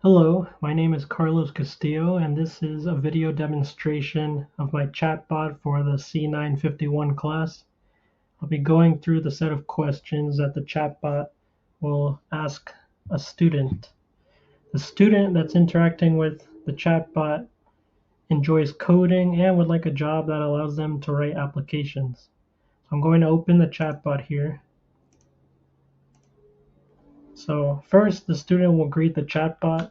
Hello, my name is Carlos Castillo, and this is a video demonstration of my chatbot for the C951 class. I'll be going through the set of questions that the chatbot will ask a student. The student that's interacting with the chatbot enjoys coding and would like a job that allows them to write applications. So I'm going to open the chatbot here. So first, the student will greet the chatbot.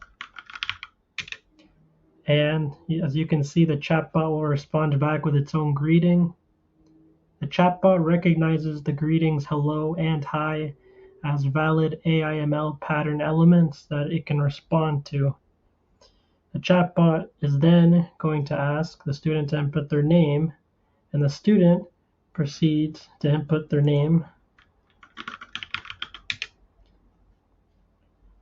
And as you can see, the chatbot will respond back with its own greeting. The chatbot recognizes the greetings hello and hi as valid AIML pattern elements that it can respond to. The chatbot is then going to ask the student to input their name, and the student proceeds to input their name.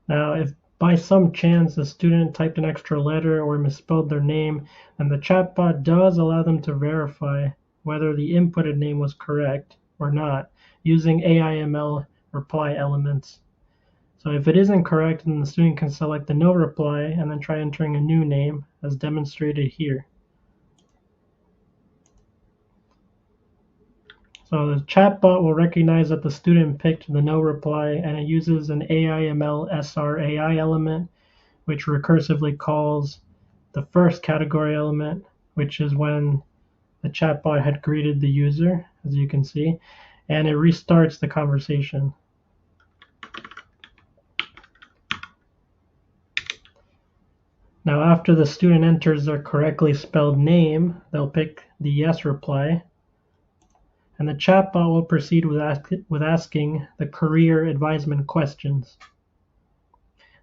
Now, if by some chance the student typed an extra letter or misspelled their name, then the chatbot does allow them to verify whether the inputted name was correct or not using AIML reply elements. So if it is incorrect, then the student can select the no reply and then try entering a new name as demonstrated here. So the chatbot will recognize that the student picked the no reply, and it uses an AIML SRAI element, which recursively calls the first category element, which is when the chatbot had greeted the user, as you can see, and it restarts the conversation. Now, after the student enters their correctly spelled name, they'll pick the yes reply, and the chatbot will proceed with asking the career advisement questions.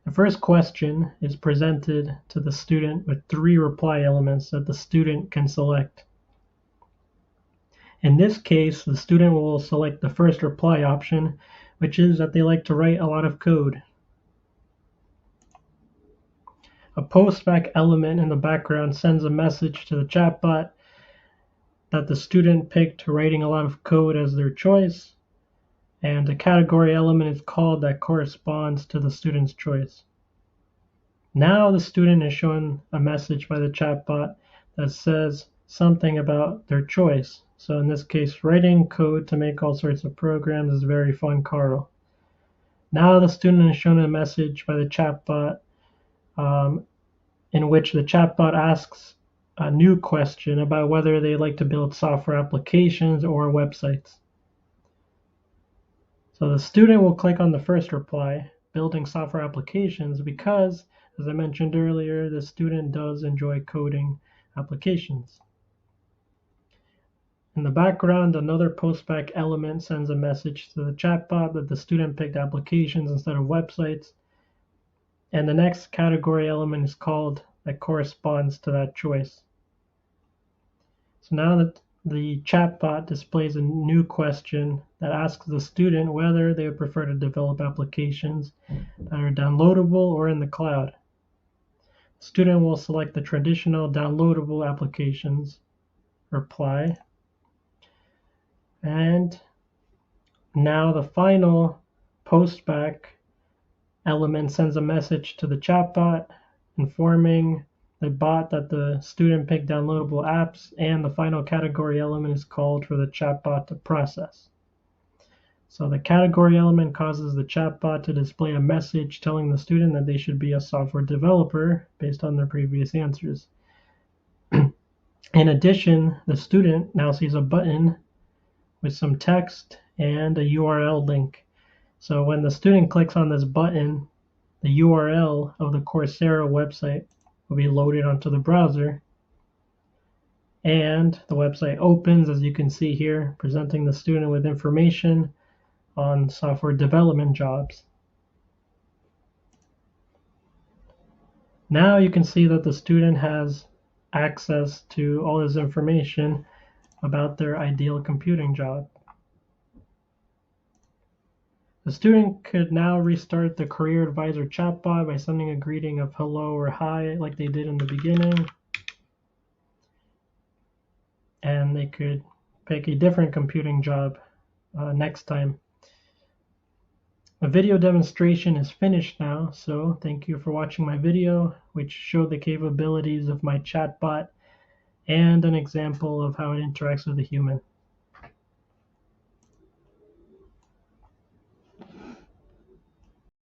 The first question is presented to the student with 3 reply elements that the student can select. In this case, the student will select the first reply option, which is that they like to write a lot of code. A postback element in the background sends a message to the chatbot that the student picked writing a lot of code as their choice, and a category element is called that corresponds to the student's choice. Now the student is shown a message by the chatbot that says something about their choice. So in this case, writing code to make all sorts of programs is very fun, Carl. Now the student is shown a message by the chatbot in which the chatbot asks a new question about whether they like to build software applications or websites. So the student will click on the first reply, building software applications, because, as I mentioned earlier, the student does enjoy coding applications. In the background, another postback element sends a message to the chatbot that the student picked applications instead of websites, and the next category element is called that corresponds to that choice. So now that the chatbot displays a new question that asks the student whether they would prefer to develop applications that are downloadable or in the cloud. The student will select the traditional downloadable applications reply. And now the final postback element sends a message to the chatbot informing the bot that the student picked downloadable apps, and the final category element is called for the chatbot to process. So the category element causes the chatbot to display a message telling the student that they should be a software developer based on their previous answers. In addition, the student now sees a button with some text and a URL link. So when the student clicks on this button, the URL of the Coursera website will be loaded onto the browser, and the website opens, as you can see here, presenting the student with information on software development jobs. Now you can see that the student has access to all this information about their ideal computing job. The student could now restart the Career Advisor chatbot by sending a greeting of hello or hi like they did in the beginning. And they could pick a different computing job next time. A video demonstration is finished now, so thank you for watching my video, which showed the capabilities of my chatbot and an example of how it interacts with a human.